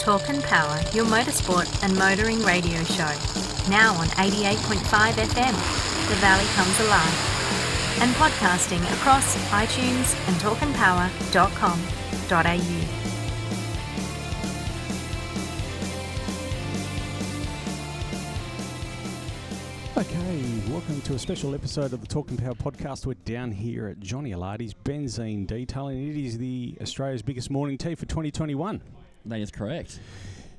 Talk and Power, your motorsport and motoring radio show. Now on 88.5 FM, The Valley Comes Alive. And podcasting across iTunes and talkandpower.com.au. Okay, welcome to a special episode of the Talk and Power podcast. We're down here at Johnny Alardi's Benzene Detailing. It is the Australia's biggest morning tea for 2021. That is correct.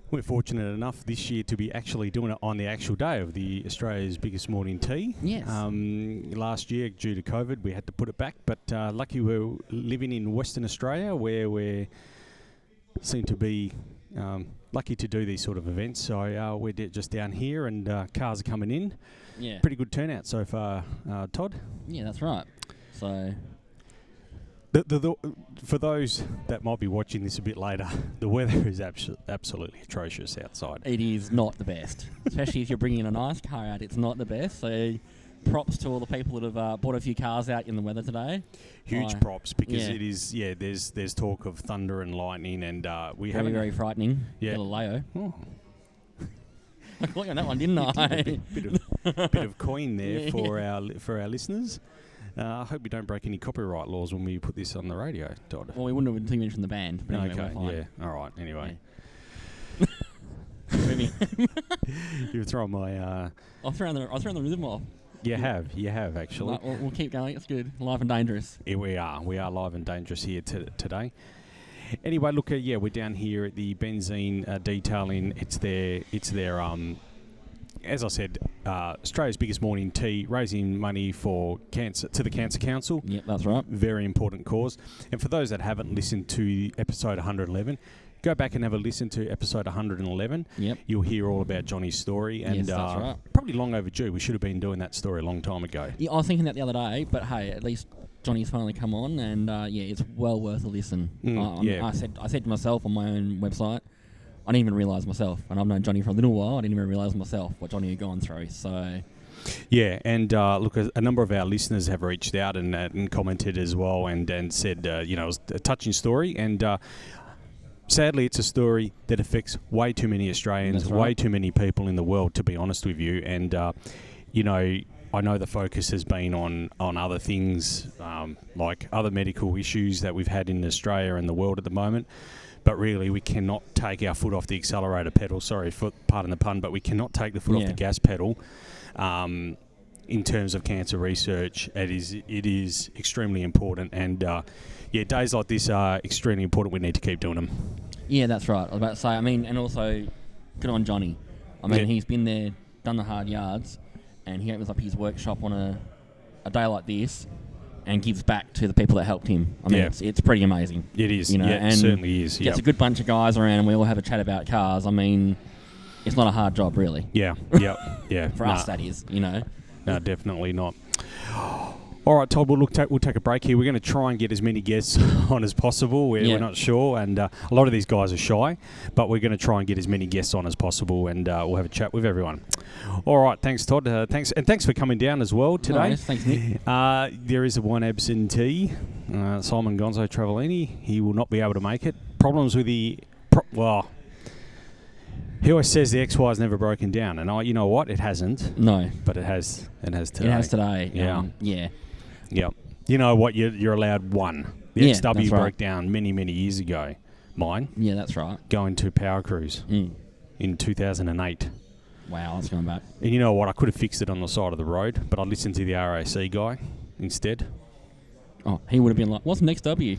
We're fortunate enough this year to be actually doing it on the actual day of the Australia's biggest morning tea. Yes. Last year, due to COVID, we had to put it back, but lucky we're living in Western Australia where we seem to be lucky to do these sort of events. So we're just down here and cars are coming in. Yeah. Pretty good turnout so far, Todd. Yeah, that's right. So, for those that might be watching this a bit later, the weather is absolutely atrocious outside. it is not the best, especially if you're bringing a nice car out. It's not the best. So, props to all the people that have bought a few cars out in the weather today. Huge props because yeah. it is. Yeah, there's talk of thunder and lightning, and we have Very frightening. Yeah. Galileo. Oh. I got you on that one, didn't I? bit of coin there for our listeners. I hope we don't break any copyright laws when we put this on the radio, Todd. Well, we wouldn't have until you mentioned the band. But anyway, Okay, we're fine. yeah, all right. Anyway, Moving. you've thrown my. I'll throw the rhythm off. You have actually. We'll keep going. It's good. Live and dangerous. Yeah, we are live and dangerous here today. Anyway, look, we're down here at the Benzene Detailing. It's their as I said, Australia's biggest morning tea, raising money for cancer to the Cancer Council. Yep, that's right. Very important cause. And for those that haven't listened to episode 111, go back and have a listen to episode 111. Yep. You'll hear all about Johnny's story. And yes, that's right. Probably long overdue. We should have been doing that story a long time ago. Yeah, I was thinking that the other day, but hey, at least Johnny's finally come on, and it's well worth a listen. Yeah. I said to myself on my own website, I didn't even realise myself, and I've known Johnny for a little while, I didn't even realise myself what Johnny had gone through, so... Yeah, and look, a number of our listeners have reached out and commented as well and said, it was a touching story, and sadly it's a story that affects way too many Australians, That's right. way too many people in the world, to be honest with you, and, I know the focus has been on other things, like other medical issues that we've had in Australia and the world at the moment. But really, we cannot take our foot off the accelerator pedal. Sorry, pardon the pun, but we cannot take the foot off the gas pedal. In terms of cancer research, it is extremely important. And days like this are extremely important. We need to keep doing them. Yeah, that's right. I was about to say, and also, good on Johnny. He's been there, done the hard yards, and he opens up his workshop on a day like this and gives back to the people that helped him. It's pretty amazing. It is. And it certainly is. Gets a good bunch of guys around and we all have a chat about cars. It's not a hard job, really. Yeah. For us, that is, No, definitely not. All right, Todd, we'll take a break here. We're going to try and get as many guests on as possible. We're not sure, and a lot of these guys are shy, but we're going to try and get as many guests on as possible, and we'll have a chat with everyone. All right, thanks, Todd. Thanks for coming down as well today. Nice. Thanks, Nick. There is a one absentee, Simon Gonzo Travellini. He will not be able to make it. Problems with the... He always says the XY is never broken down, and you know what? It hasn't. No. But it has today. It has today. Yeah. Yeah. Yep. You know what? You're allowed one. The XW broke down many, many years ago. Mine. Yeah, that's right. Going to Power Cruise in 2008. Wow, that's going back. And you know what? I could have fixed it on the side of the road, but I listened to the RAC guy instead. Oh, he would have been like, what's next W?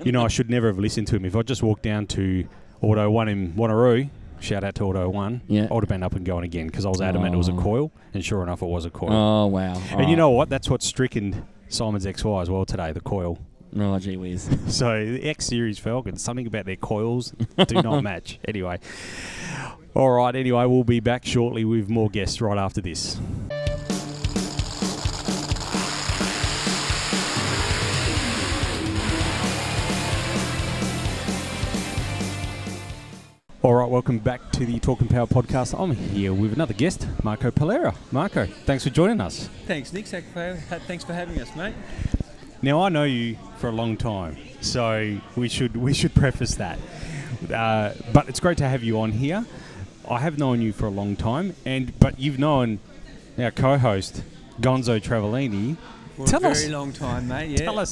I should never have listened to him. If I just walked down to Auto 1 in Wanneroo, shout out to Auto 1, I would have been up and going again because I was adamant it was a coil, and sure enough it was a coil. Oh, wow. And you know what? That's what's stricken Simon's XY as well today, the coil. Oh, gee whiz. So the X-Series Falcons, something about their coils do not match. Anyway. All right, we'll be back shortly with more guests right after this. All right, welcome back to the Talk and Power podcast. I'm here with another guest, Marco Palera. Marco, thanks for joining us. Thanks, Nick. Thanks for having us, mate. Now, I know you for a long time, so we should preface that. But it's great to have you on here. I have known you for a long time, but you've known our co-host Gonzo Travellini. For a very long time, mate. Yeah.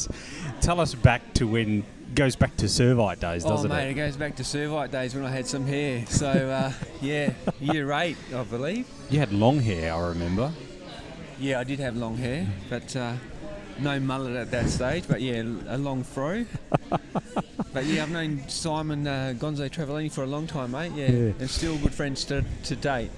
Tell us back to when. Goes back to Servite days, doesn't it? Oh, mate, it? it goes back to Servite days when I had some hair. So, year 8, I believe. You had long hair, I remember. Yeah, I did have long hair, but no mullet at that stage. But yeah, a long fro. But yeah, I've known Simon Gonzo Travellini for a long time, mate. Yeah, and still good friends to date.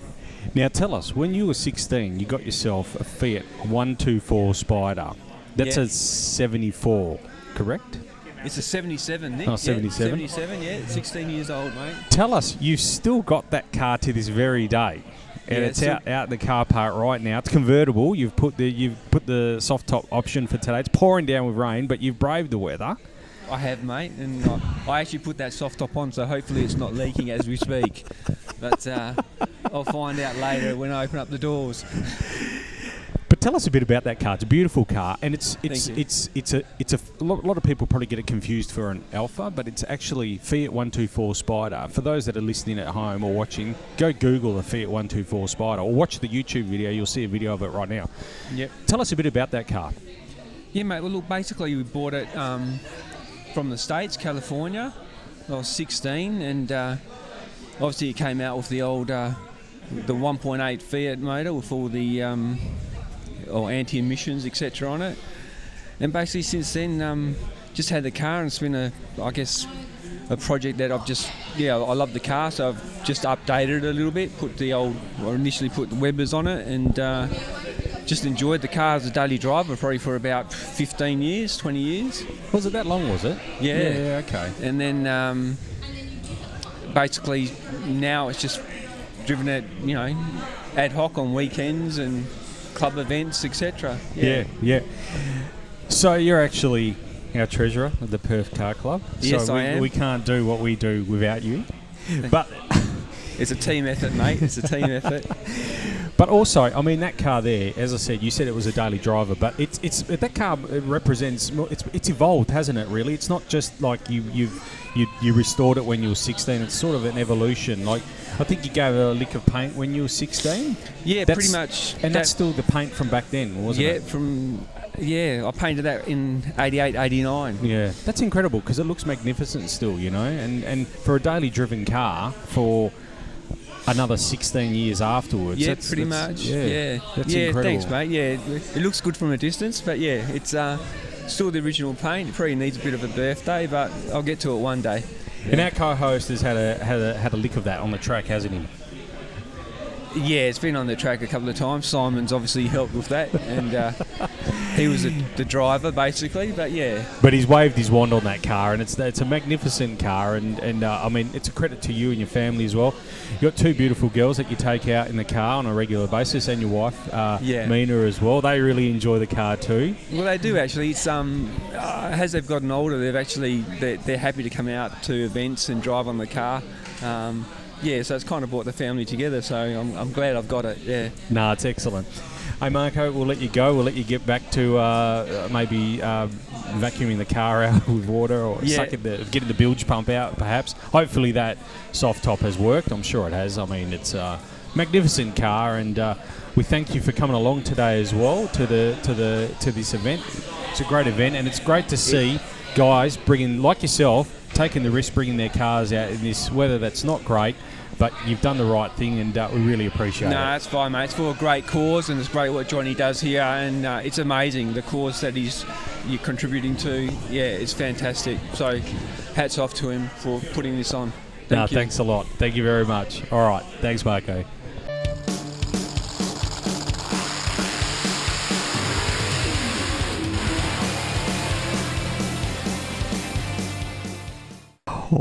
Now, tell us, when you were 16, you got yourself a Fiat 124 Spider. That's a 74, correct? It's a 77, Nick. Oh, 77? Yeah, 77, yeah. 16 years old, mate. Tell us, you've still got that car to this very day. And it's out in the car park right now. It's convertible. You've put the soft top option for today. It's pouring down with rain, but you've braved the weather. I have, mate. And I actually put that soft top on, so hopefully it's not leaking as we speak. But I'll find out later when I open up the doors. But tell us a bit about that car. It's a beautiful car, and it's a lot of people probably get it confused for an Alpha, but it's actually Fiat 124 Spider. For those that are listening at home or watching, go Google the Fiat 124 Spider or watch the YouTube video. You'll see a video of it right now. Yep. Tell us a bit about that car. Yeah, mate. Well, look, basically we bought it from the States, California. I was 16, and obviously it came out with the old the 1.8 Fiat motor with all the or anti-emissions, etc. on it. And basically since then, just had the car, and it's been a project that I've just, I love the car, so I've just updated it a little bit, initially put the Webbers on it, and just enjoyed the car as a daily driver probably for about 15 years, 20 years. Was it that long, was it? Yeah. Okay. And then basically now it's just driven it, ad hoc on weekends and club events, etc. Yeah. So you're actually our treasurer of the Perth Car Club. Yes, so I am. We can't do what we do without you. But it's a team effort, mate. It's a team effort. But also, I mean, that car there, as I said, you said it was a daily driver, but it's that car represents. It's evolved, hasn't it? Really, it's not just like you restored it when you were 16. It's sort of an evolution. Like I think you gave it a lick of paint when you were 16. Yeah, pretty much. And that's still the paint from back then, wasn't it? I painted that in 88, 89. Yeah, that's incredible because it looks magnificent still, and for a daily driven car for another 16 years afterwards. Yeah, pretty much. Yeah. That's incredible. Thanks, mate. Yeah, it looks good from a distance, but yeah, it's still the original paint. It probably needs a bit of a birthday, but I'll get to it one day. Yeah. And our co-host has had a lick of that on the track, hasn't he? Yeah, it's been on the track a couple of times. Simon's obviously helped with that, and he was the driver basically. But yeah. But he's waved his wand on that car, and it's a magnificent car, and I mean it's a credit to you and your family as well. You've got two beautiful girls that you take out in the car on a regular basis, and your wife, Mina, as well. They really enjoy the car too. Well, they do actually. It's as they've gotten older, they're happy to come out to events and drive on the car. So it's kind of brought the family together, so I'm glad I've got it, yeah. No, it's excellent. Hey, Marco, we'll let you go. We'll let you get back to maybe vacuuming the car out with water or getting the bilge pump out, perhaps. Hopefully that soft top has worked. I'm sure it has. I mean, it's a magnificent car, and we thank you for coming along today as well to this event. It's a great event, and it's great to see guys bringing, like yourself, taking the risk, bringing their cars out in this weather that's not great, but you've done the right thing, and we really appreciate it. No, that's fine, mate. It's for a great cause, and it's great what Johnny does here, and it's amazing, the cause that you're contributing to. Yeah, it's fantastic. So hats off to him for putting this on. Thank you. Thanks a lot. Thank you very much. All right. Thanks, Marco.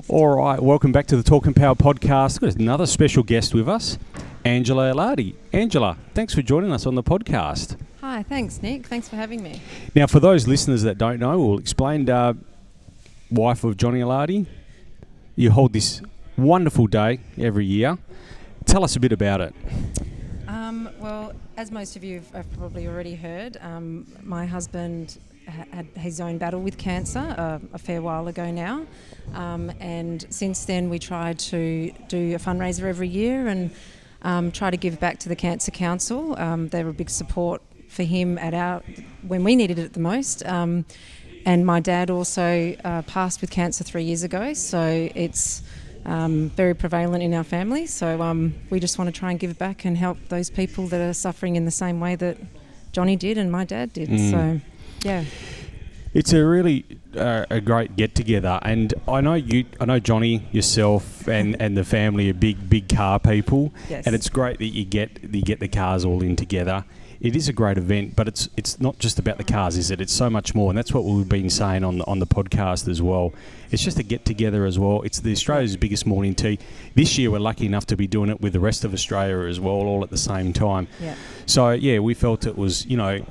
All right, welcome back to the Talk and Power podcast. We've got another special guest with us, Angela Ilardi. Angela, thanks for joining us on the podcast. Hi, thanks, Nick. Thanks for having me. Now, for those listeners that don't know, we'll explain. Wife of Johnny Ilardi, you hold this wonderful day every year. Tell us a bit about it. Well, as most of you have probably already heard, my husband had his own battle with cancer a fair while ago now. And since then we try to do a fundraiser every year and try to give back to the Cancer Council. They were a big support for him when we needed it the most. And my dad also passed with cancer 3 years ago, so it's very prevalent in our family. So we just want to try and give back and help those people that are suffering in the same way that Johnny did and my dad did. So, yeah. It's a really a great get together, and I know Johnny, yourself, and the family are big car people. Yes. And it's great that you get the cars all in together. It is a great event, but it's not just about the cars, is it? It's so much more, and that's what we've been saying on the podcast as well. It's just a get together as well. It's the Australia's biggest morning tea. This year we're lucky enough to be doing it with the rest of Australia as well, all at the same time. Yeah. So yeah, we felt it was a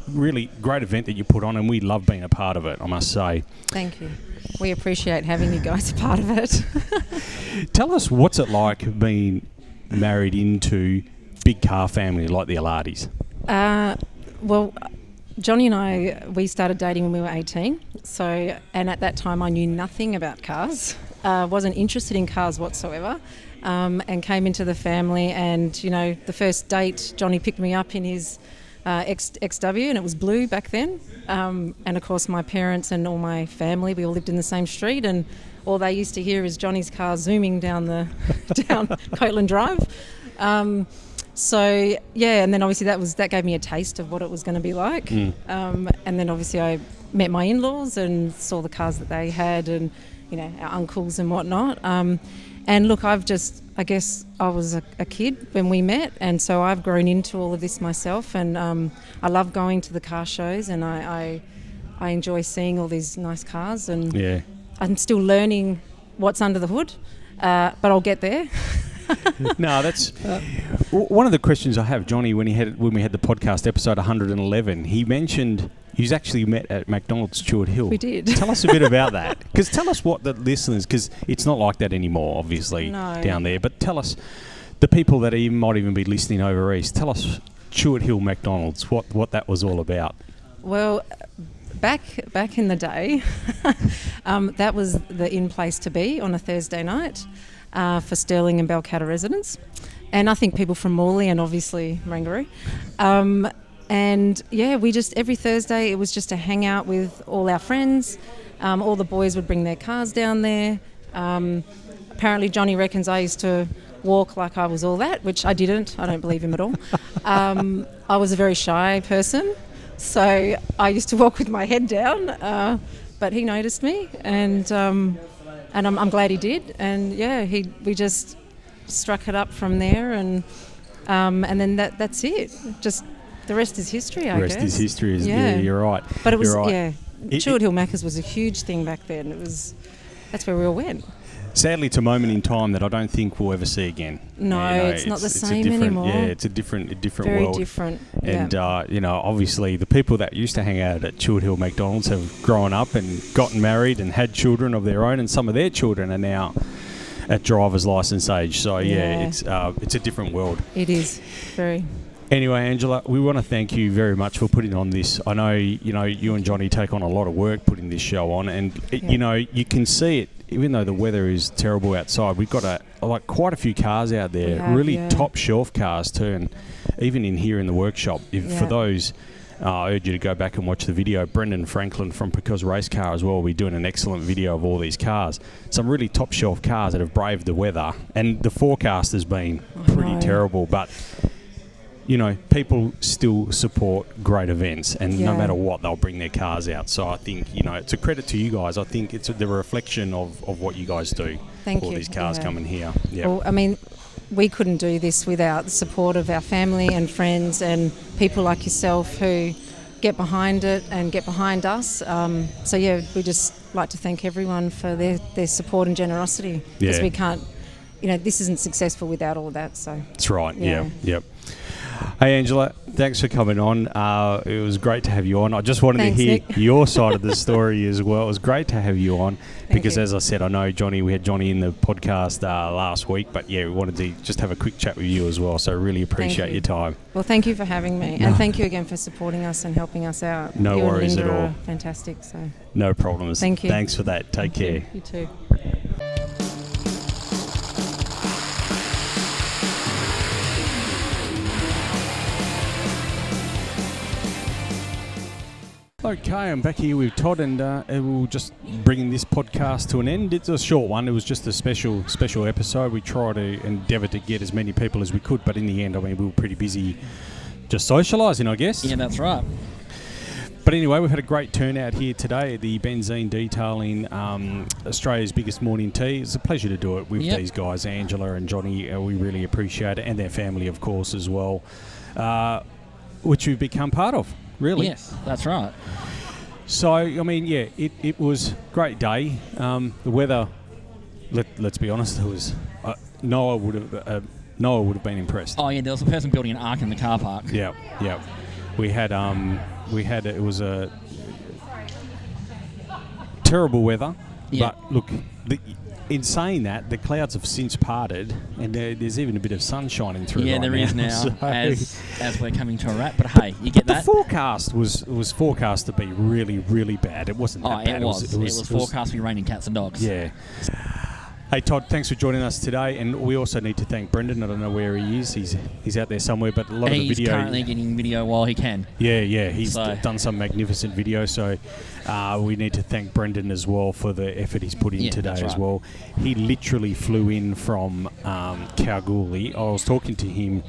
really great event that you put on, and we love being a part of it, I must say. Thank you. We appreciate having you guys a part of it. Tell us, what's it like being married into big car family like the Alardis? Well, Johnny and I, we started dating when we were 18. So, and at that time I knew nothing about cars, wasn't interested in cars whatsoever, and came into the family. And, the first date, Johnny picked me up in his XW, and it was blue back then. And of course my parents and all my family, we all lived in the same street, and all they used to hear is Johnny's car zooming down down Coatland Drive. So yeah, and then obviously that gave me a taste of what it was going to be like. And then obviously I met my in-laws and saw the cars that they had, and our uncles and whatnot. And look, I guess I was a kid when we met, and so I've grown into all of this myself. And I love going to the car shows, and I enjoy seeing all these nice cars. And Yeah. I'm still learning what's under the hood, but I'll get there. No, that's one of the questions I have, Johnny. When we had the podcast episode 111, he mentioned he's actually met at McDonald's Stewart Hill. We did. Tell us a bit about that, because tell us what the listeners, because it's not like that anymore, obviously, No. down there. But tell us, the people that might even be listening over east, tell us Stewart Hill McDonald's, what that was all about. Well, back in the day, that was the in place to be on a Thursday night. For Stirling and Balcatta residents, and I think people from Morley and obviously Marangaroo. And yeah, we just, every Thursday it was just a hangout with all our friends. All the boys would bring their cars down there. Apparently Johnny reckons I used to walk like I was all that, which I didn't. I don't believe him at all. I was a very shy person, so I used to walk with my head down, but he noticed me, and I'm glad he did. And yeah, we just struck it up from there, and then that's it. Just the rest is history, I guess. The rest is history. Yeah, you're right. But it was right. Stewart Hill Macca's was a huge thing back then. That's where we all went. Sadly, it's a moment in time that I don't think we'll ever see again. No, it's not the same anymore. Yeah, it's a different Very world. different. And, obviously the people that used to hang out at Stewart Hill McDonald's have grown up and gotten married and had children of their own, and some of their children are now at driver's license age. So, it's a different world. It is, very. Anyway, Angela, we want to thank you very much for putting on this. I know, you and Johnny take on a lot of work putting this show on, and, you can see it. Even though the weather is terrible outside, we've got quite a few cars out there, top shelf cars too, and even in here in the workshop. For those, I urge you to go back and watch the video. Brendan Franklin from Because Race Car as well will be doing an excellent video of all these cars. Some really top shelf cars that have braved the weather, and the forecast has been pretty terrible, but people still support great events, and no matter what, they'll bring their cars out. So I think, it's a credit to you guys. I think it's the reflection of what you guys do. Thank you. All these cars coming here. Yeah. Well, I mean, we couldn't do this without the support of our family and friends and people like yourself who get behind it and get behind us. We just like to thank everyone for their support and generosity, because we can't, this isn't successful without all of that. So that's right. Yeah. Yep. Hey Angela, thanks for coming on. It was great to have you on. I just wanted Thanks, to hear Nick. your side of the story as well. It was great to have you on because, you. as I said, I know we had Johnny in the podcast last week, but yeah, we wanted to just have a quick chat with you as well. So really appreciate you. your time. Well, thank you for having me, and thank you again for supporting us and helping us out. No you worries and Linda at all. Are fantastic. So No problems. Thank you. Thanks for that. Take care. you too. Okay, I'm back here with Todd, and we'll just bringing this podcast to an end. It's a short one. It was just a special episode. We try to endeavour to get as many people as we could, but in the end, I mean, we were pretty busy just socialising, I guess. Yeah, that's right. But anyway, we've had a great turnout here today at the Benzene Detailing, Australia's biggest morning tea. It's a pleasure to do it with these guys, Angela and Johnny. We really appreciate it, and their family, of course, as well, which we've become part of, really. Yes, that's right. So, I mean, yeah, it was a great day. The weather, let's be honest, it was Noah would have been impressed. Oh yeah, there was a person building an ark in the car park. Yeah. We had it was a terrible weather. Yeah. But look, in saying that, the clouds have since parted, and there's even a bit of sun shining through. Yeah, right there is now, So as we're coming to a wrap. But hey, you get the that. forecast was forecast to be really, really bad. It wasn't that bad. It was forecast to be raining cats and dogs. Yeah. Hey Todd, thanks for joining us today, and we also need to thank Brendan. I don't know where he is. He's out there somewhere, but a lot of the video. He's currently getting video while he can. Yeah, he's done some magnificent video. So we need to thank Brendan as well for the effort he's put in today as well. He literally flew in from Kalgoorlie. I was talking to him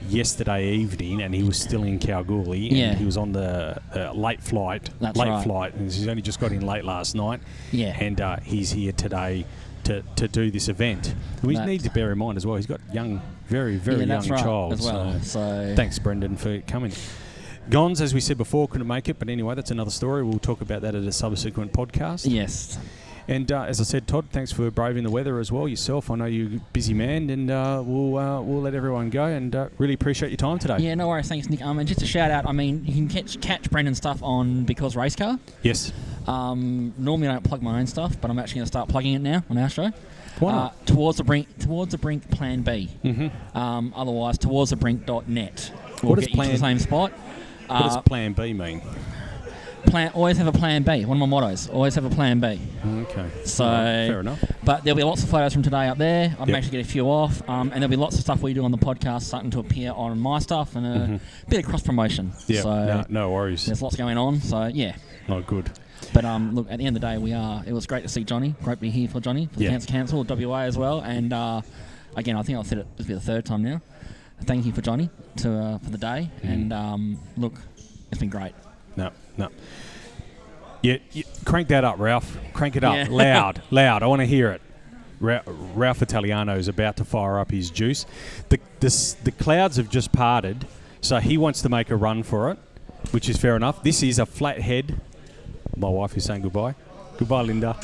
yesterday evening, and he was still in Kalgoorlie. And he was on the late flight. Flight, and he's only just got in late last night. Yeah, and he's here today to do this event. We need to bear in mind as well, he's got very young child as well. So thanks Brendan for coming. Gons, as we said before, couldn't make it, but anyway, that's another story. We'll talk about that at a subsequent podcast. Yes. And as I said, Todd, thanks for braving the weather as well yourself. I know you're a busy man, and we'll let everyone go, and really appreciate your time today. Yeah, no worries. Thanks, Nick. And just a shout out, I mean, you can catch Brendan's stuff on Because Race Car. Yes. Normally I don't plug my own stuff, but I'm actually going to start plugging it now on our show. Why not? Towards the Brink Plan B. Mm-hmm. Otherwise, towardsthebrink.net. What does get you to the same spot. What does Plan B mean? Always have a plan B. One of my mottos. Always have a plan B. Okay. So fair enough. But there'll be lots of photos from today up there. I've managed to get a few off, and there'll be lots of stuff we do on the podcast starting to appear on my stuff, and a bit of cross promotion. Yeah. So no worries. There's lots going on. So yeah. Oh, good. But look, at the end of the day, it was great to see Johnny. Great to be here for Johnny for the Cancer Council, WA as well. And again, I think I've said it. This will be the third time now. Thank you for Johnny for the day. And look, it's been great. No. Yeah, crank that up, Ralph. Crank it up. Loud. I want to hear it. Ralph Italiano is about to fire up his juice. The clouds have just parted, so he wants to make a run for it, which is fair enough. This is a flathead. My wife is saying goodbye. Goodbye, Linda.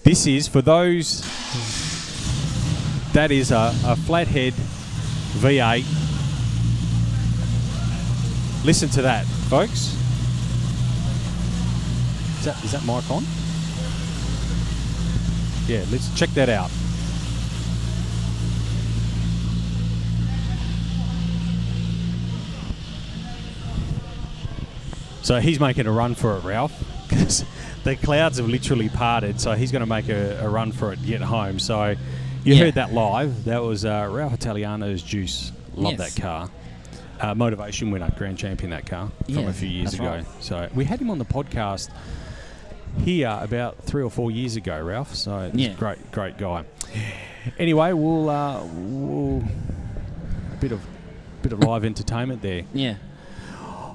This is, for those, that is a flathead V8. Listen to that, folks. Is that mic on? Yeah, let's check that out. So he's making a run for it, Ralph, because the clouds have literally parted, so he's going to make a run for it to get home. So you heard that live. That was Ralph Italiano's Juice. Love that car. Motivation winner, grand champion that car from a few years ago. Right. So we had him on the podcast here about 3 or 4 years ago, Ralph. So he's a great guy. Anyway, we'll a bit of live entertainment there. Yeah.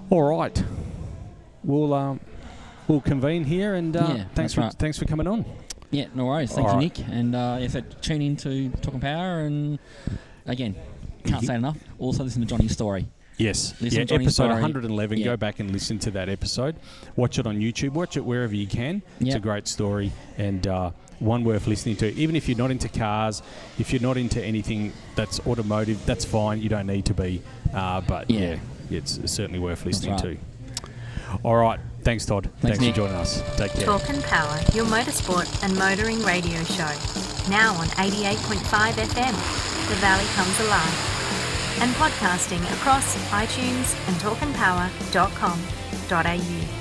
All right. We'll convene here, and thanks for coming on. Yeah, no worries. Thank you, Nick. And so tune in to Talking Power, and again, can't say enough. Also, listen to Johnny's story. Yes. Listen to Johnny's episode story. 111. Yeah. Go back and listen to that episode. Watch it on YouTube. Watch it wherever you can. It's a great story, and one worth listening to. Even if you're not into cars, if you're not into anything that's automotive, that's fine. You don't need to be. But yeah, it's certainly worth listening to. All right. Thanks, Todd. Thanks for joining us. Take care. Talk and Power, your motorsport and motoring radio show. Now on 88.5 FM. The Valley Comes Alive. And podcasting across iTunes and talkandpower.com.au.